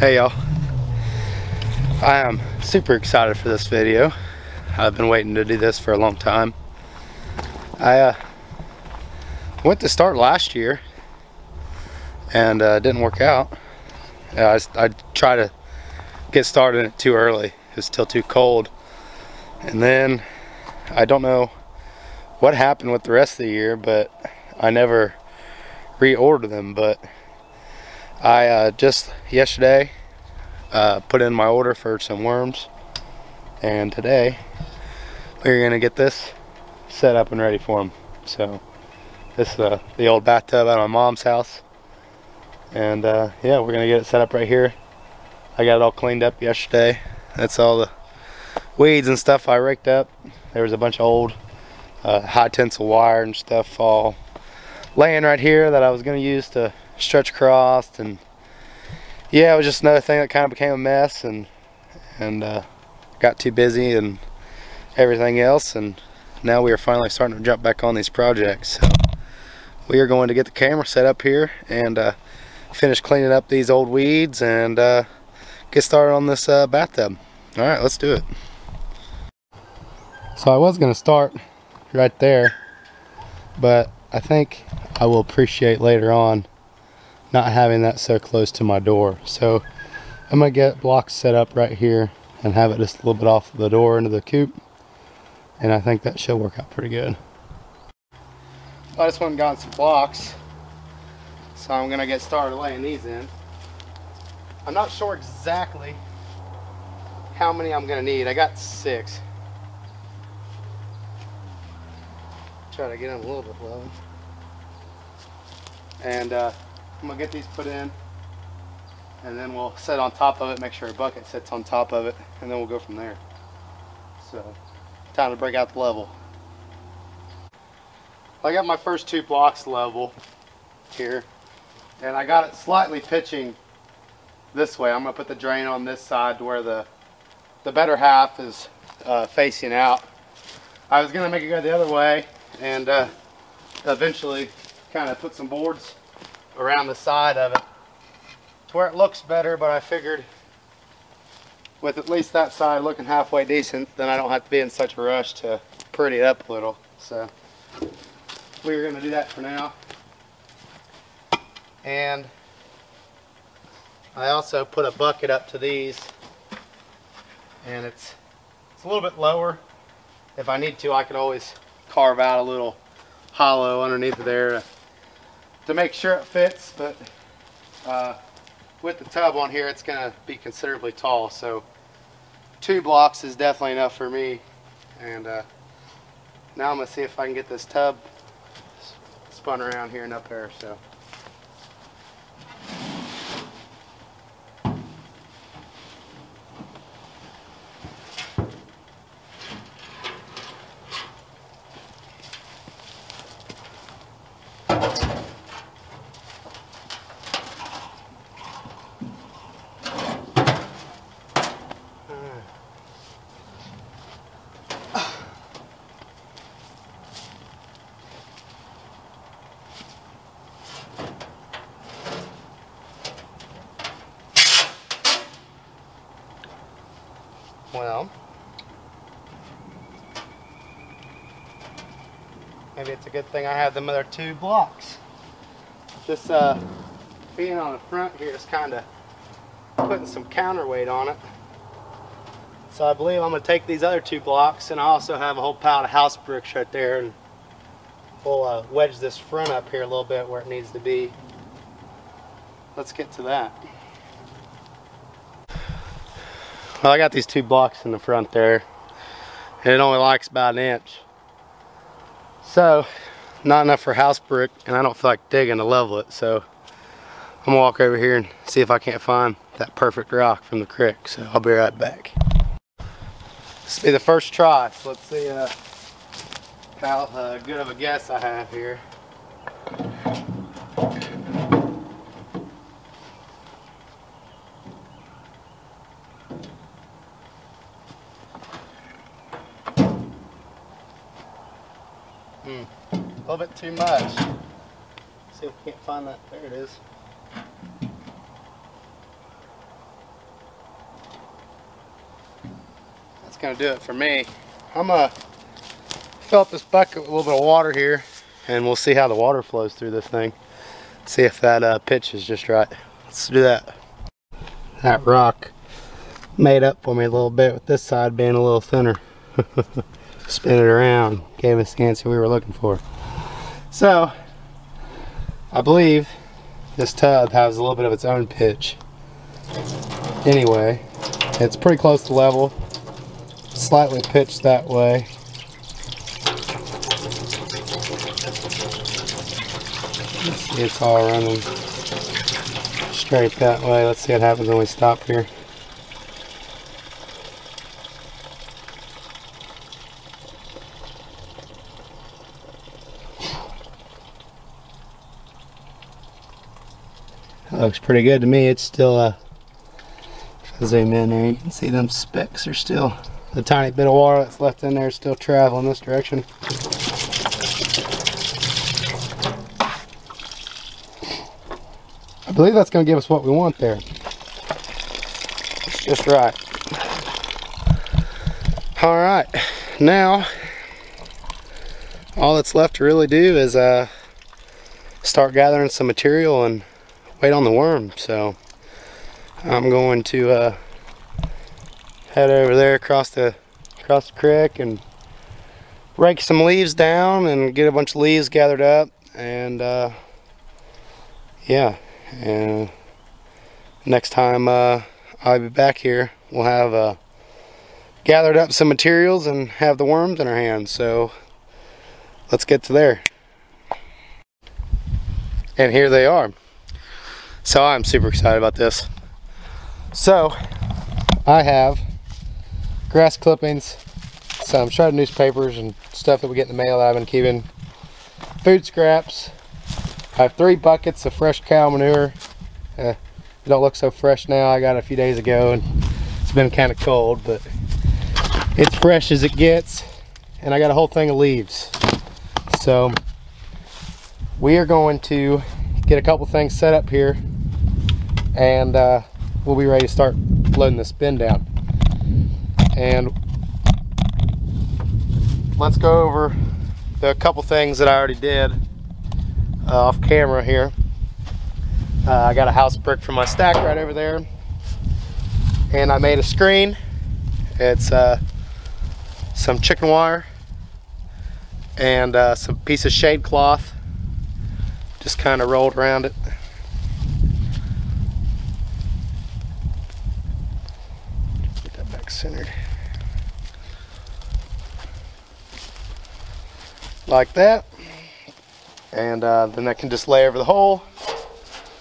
Hey y'all, I am super excited for this video. I've been waiting to do this for a long time. I went to start last year and didn't work out. I tried to get started it too early. It was still too cold, and then I don't know what happened with the rest of the year, but I never reordered them. But I just yesterday put in my order for some worms, and today we're gonna get this set up and ready for them. So this is the old bathtub at my mom's house, and yeah, we're gonna get it set up right here. I got it all cleaned up yesterday. That's all the weeds and stuff I raked up. There was a bunch of old high tensile wire and stuff all laying right here that I was gonna use to stretch across, and yeah, it was just another thing that kind of became a mess, and got too busy and everything else, and now we are finally starting to jump back on these projects. So we are going to get the camera set up here and finish cleaning up these old weeds and get started on this bathtub. All right, let's do it. So I was going to start right there, but I think I will appreciate later on not having that so close to my door. So I'm gonna get blocks set up right here and have it just a little bit off the door into the coop, and I think that should work out pretty good. I just went and got some blocks, so I'm gonna get started laying these in. I'm not sure exactly how many I'm gonna need. I got 6. Try to get them a little bit low, and I'm gonna get these put in, and then we'll set on top of it, make sure a bucket sits on top of it, and then we'll go from there. So, time to break out the level. I got my first 2 blocks level here, and I got it slightly pitching this way. I'm gonna put the drain on this side to where the better half is facing out. I was gonna make it go the other way and eventually kind of put some boards around the side of it to where it looks better, but I figured with at least that side looking halfway decent, then I don't have to be in such a rush to pretty it up a little. So we're going to do that for now. And I also put a bucket up to these, and it's a little bit lower. If I need to, I could always carve out a little hollow underneath there to make sure it fits, but with the tub on here, it's gonna be considerably tall, so 2 blocks is definitely enough for me. And now I'm gonna see if I can get this tub spun around here and up there. So well, maybe it's a good thing I have them other 2 blocks. This being on the front here is kind of putting some counterweight on it. So I believe I'm going to take these other 2 blocks, and I also have a whole pile of house bricks right there, and we'll wedge this front up here a little bit where it needs to be. Let's get to that. Well, I got these 2 blocks in the front there, and it only likes about 1 inch. So, not enough for house brick, and I don't feel like digging to level it, so I'm gonna walk over here and see if I can't find that perfect rock from the creek. So I'll be right back. This will be the first try, so let's see how good of a guess I have here. A little bit too much. See if we can't find that. There it is. gonna do it for me. I'm gonna fill up this bucket with a little bit of water here, and we'll see how the water flows through this thing. See if that pitch is just right. Let's do that. That rock made up for me a little bit with this side being a little thinner. Spin it around, gave us the answer we were looking for. So, I believe this tub has a little bit of its own pitch. Anyway, it's pretty close to level, slightly pitched that way. Let's see, it's all running straight that way. Let's see what happens when we stop here. That looks pretty good to me. It's still if I zoom in there, you can see them specks are still, the tiny bit of water that's left in there is still traveling this direction. I believe that's going to give us what we want there. It's just right. Alright, now all that's left to really do is start gathering some material and wait on the worm. So I'm going to head over there across the creek and rake some leaves down and get a bunch of leaves gathered up, and yeah, and next time I'll be back here, we'll have gathered up some materials and have the worms in our hands. So let's get to there. And here they are. So I'm super excited about this. So I have grass clippings, some shredded newspapers and stuff that we get in the mail that I've been keeping, food scraps. I have 3 buckets of fresh cow manure. It don't look so fresh now. I got it a few days ago and it's been kind of cold, but it's fresh as it gets. And I got a whole thing of leaves. So we are going to get a couple things set up here, and we'll be ready to start loading this bin down. And let's go over the couple things that I already did off camera here. I got a house brick from my stack right over there, and I made a screen. It's some chicken wire and some piece of shade cloth, just kind of rolled around it. Get that back centered like that, and then I can just lay over the hole,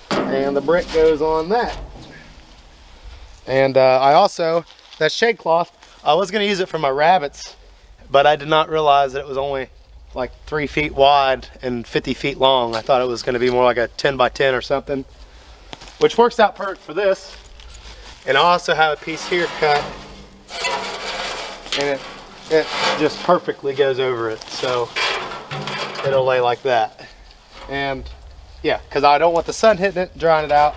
and the brick goes on that. And I also, that shade cloth, I was going to use it for my rabbits, but I did not realize that it was only like 3 feet wide and 50 feet long. I thought it was going to be more like a 10 by 10 or something, which works out perfect for this. And I also have a piece here cut, and it just perfectly goes over it, so it'll lay like that. And yeah, because I don't want the sun hitting it, drying it out,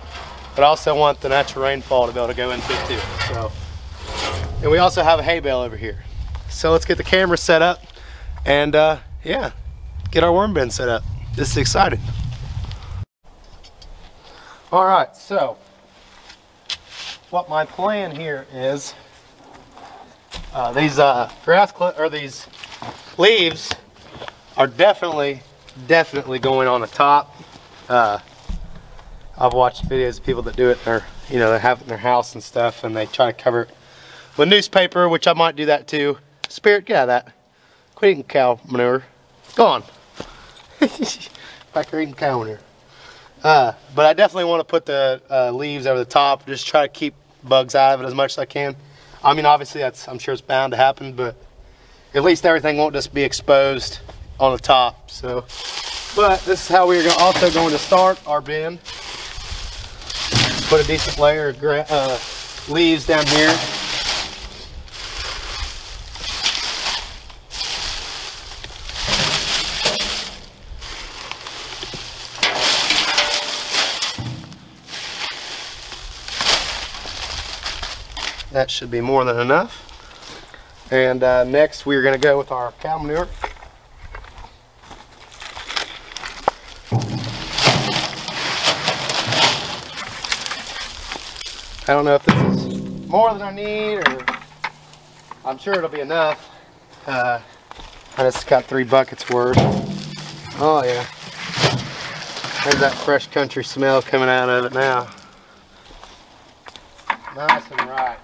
but I also want the natural rainfall to be able to go into it too. So, and we also have a hay bale over here. So let's get the camera set up and yeah, get our worm bin set up. This is exciting. All right, so what my plan here is, these these leaves are definitely going on the top. I've watched videos of people that do it in their, they have it in their house and stuff, and they try to cover it with newspaper, which I might do that too. Spirit, get out of that. Quit eating cow manure. Go on. Back here eating cow manure. But I definitely want to put the leaves over the top, just try to keep bugs out of it as much as I can. I mean, obviously I'm sure it's bound to happen, but at least everything won't just be exposed on the top. So, but this is how we're also going to start our bin. Put a decent layer of leaves down here. That should be more than enough. And next we're going to go with our cow manure. I don't know if this is more than I need, or I'm sure it'll be enough. I just got 3 buckets worth. Oh yeah. There's that fresh country smell coming out of it now. Nice and right.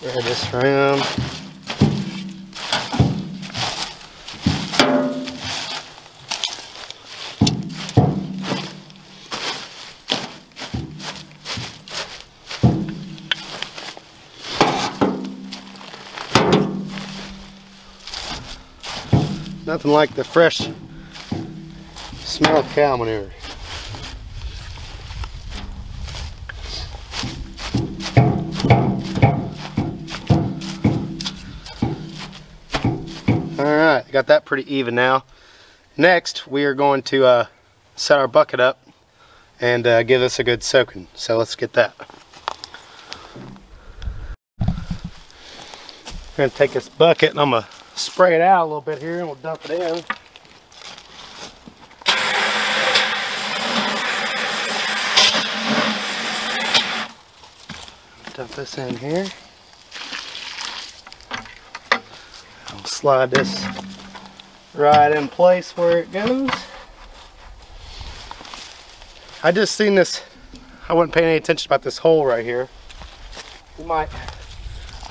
Spread this around. Nothing like the fresh smell of cow manure. Alright, got that pretty even now. Next, we are going to set our bucket up and give this a good soaking. So let's get that. I'm going to take this bucket and I'm going to spray it out a little bit here and we'll dump it in. Dump this in here. I'll slide this right in place where it goes. I just seen this, I wasn't paying any attention about this hole right here.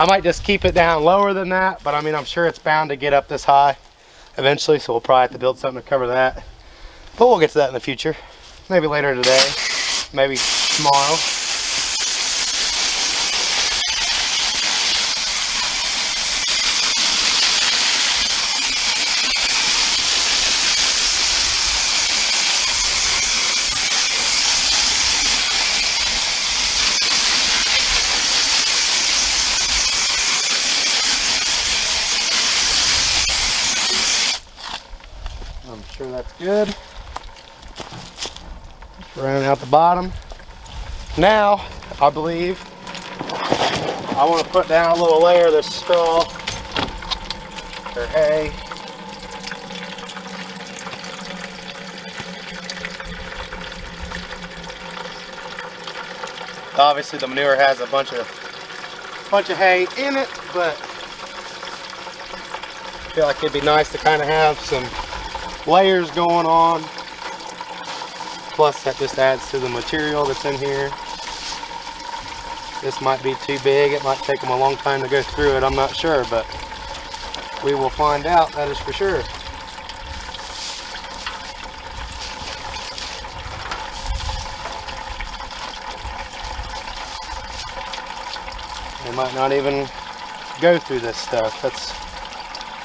I might just keep it down lower than that, but I mean, I'm sure it's bound to get up this high eventually, so we'll probably have to build something to cover that. But we'll get to that in the future. Maybe later today, maybe tomorrow. I'm sure that's good. Just round out the bottom. Now, I believe I want to put down a little layer of this straw or hay. Obviously, the manure has a bunch of hay in it, but I feel like it'd be nice to kind of have some layers going on. Plus that just adds to the material that's in here. This might be too big. It might take them a long time to go through it. I'm not sure, but we will find out, that is for sure. They might not even go through this stuff. That's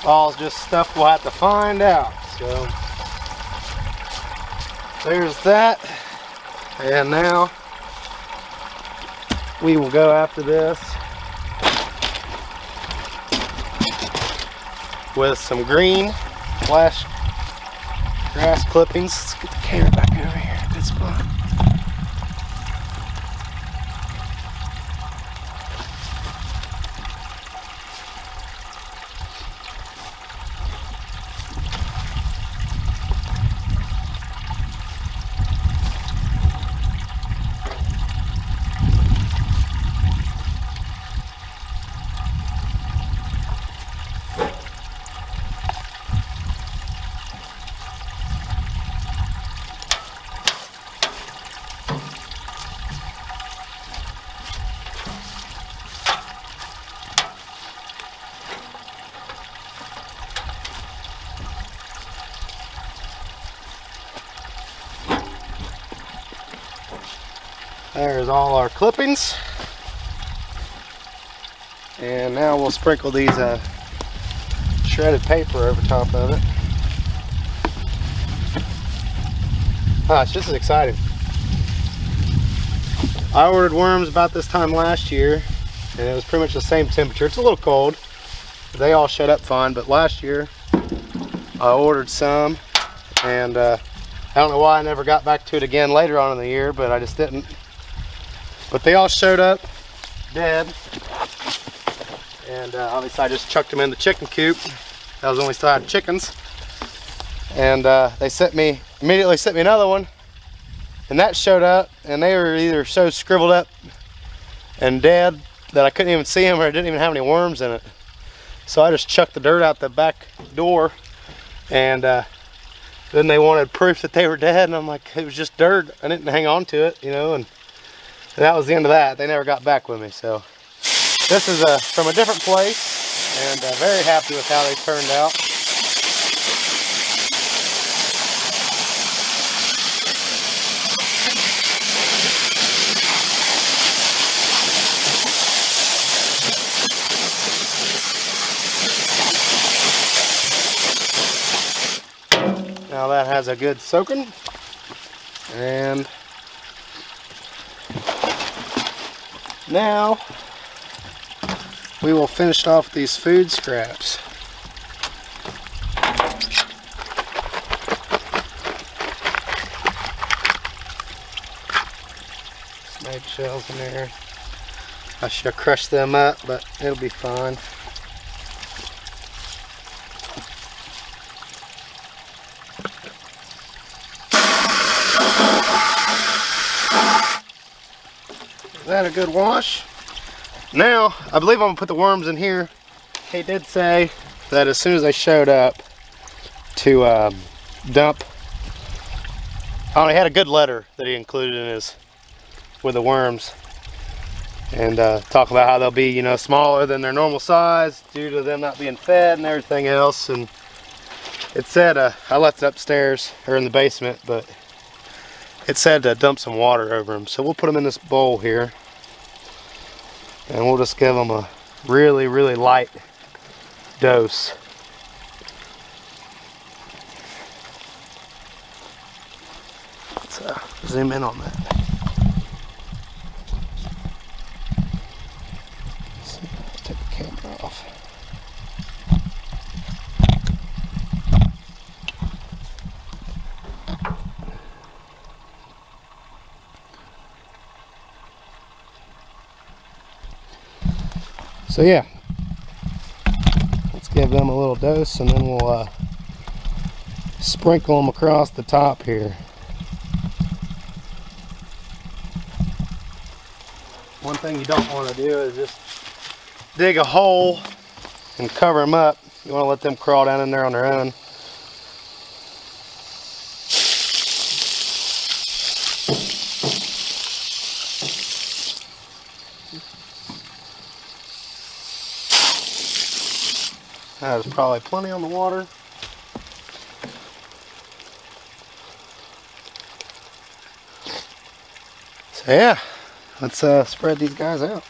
all just stuff we'll have to find out. So there's that, and now we will go after this with some green flash grass clippings. Let's get the camera back over here at this spot. There's all our clippings. And now we'll sprinkle these shredded paper over top of it. gosh, this is exciting. I ordered worms about this time last year, and it was pretty much the same temperature. It's a little cold. They all showed up fine, but last year I ordered some, and I don't know why I never got back to it again later on in the year, but I just didn't. But they all showed up dead, and obviously I just chucked them in the chicken coop. That was when we still had chickens, and they immediately sent me another one, and that showed up, and they were either so scribbled up and dead that I couldn't even see them, or it didn't even have any worms in it. So I just chucked the dirt out the back door, and then they wanted proof that they were dead, and I'm like, it was just dirt. I didn't hang on to it, you know, and that was the end of that. They never got back with me. So this is from a different place, and very happy with how they turned out. Now that has a good soaking, and now we will finish off these food scraps. Some eggshells in there. I should have crushed them up, but it'll be fine. Is that a good wash? Now, I believe I'm gonna put the worms in here. He did say that as soon as they showed up to dump, he had a good letter that he included in his, with the worms, and talk about how they'll be, you know, smaller than their normal size due to them not being fed and everything else. And it said, I left it upstairs or in the basement, but it said to dump some water over them. So we'll put them in this bowl here, and we'll just give them a really, really light dose. Let's zoom in on that. Let's see, let's take the camera off. So yeah, let's give them a little dose, and then we'll sprinkle them across the top here. One thing you don't want to do is just dig a hole and cover them up. You want to let them crawl down in there on their own. There's probably plenty on the water. So yeah, let's spread these guys out.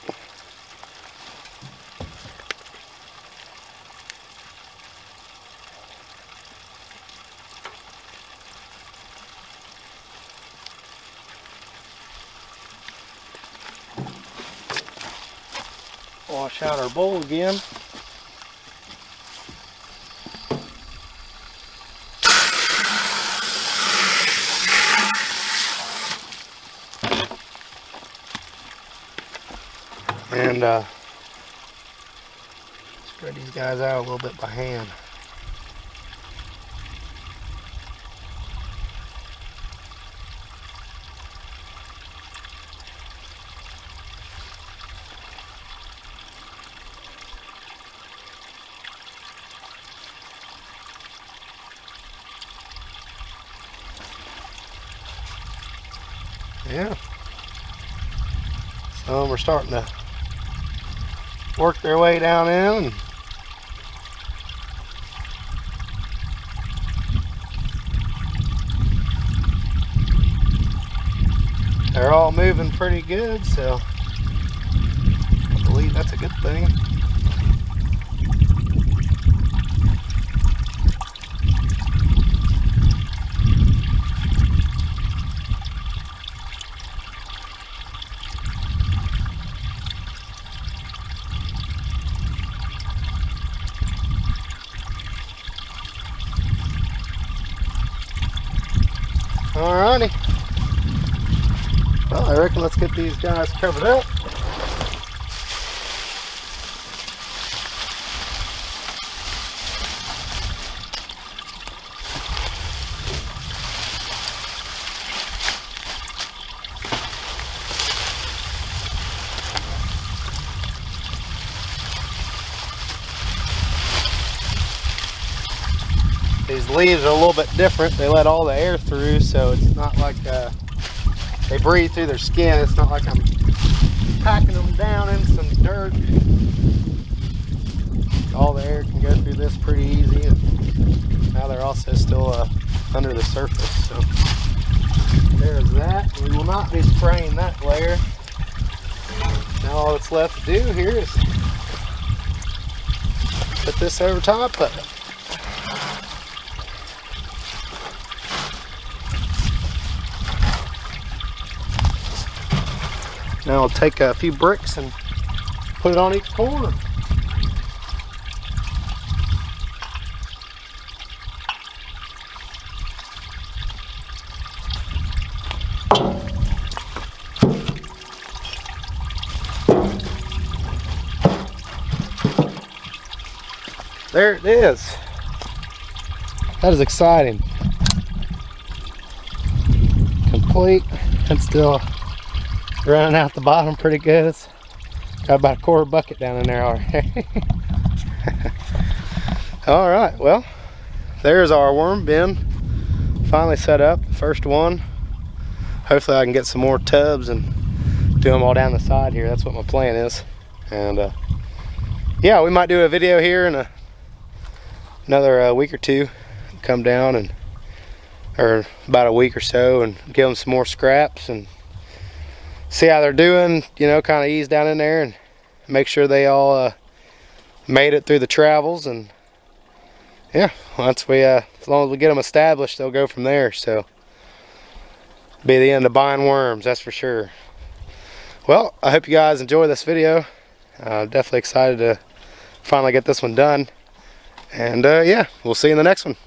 Wash out our bowl again. And spread these guys out a little bit by hand. Yeah. So we're starting to work their way down in. And they're all moving pretty good, so I believe that's a good thing. Alrighty. Well, I reckon let's get these guys covered up. These leaves are a little bit different. They let all the air through, so it's not like they breathe through their skin. It's not like I'm packing them down in some dirt. All the air can go through this pretty easy, and now they're also still under the surface. So there's that. We will not be spraying that layer. Now all that's left to do here is put this over top of it. Now I'll take a few bricks and put it on each corner. There it is. That is exciting. Complete and still running out the bottom pretty good. It's got about a quarter bucket down in there already. All right, well, there's our worm bin finally set up. First one. Hopefully I can get some more tubs and do them all down the side here. That's what my plan is. And yeah, we might do a video here in another week or two. Come down and, or about a week or so, and give them some more scraps and see how they're doing, you know, kind of ease down in there and make sure they all made it through the travels. And yeah, once we as long as we get them established, they'll go from there. So be the end of buying worms, that's for sure. Well, I hope you guys enjoy this video. Definitely excited to finally get this one done. And yeah, we'll see you in the next one.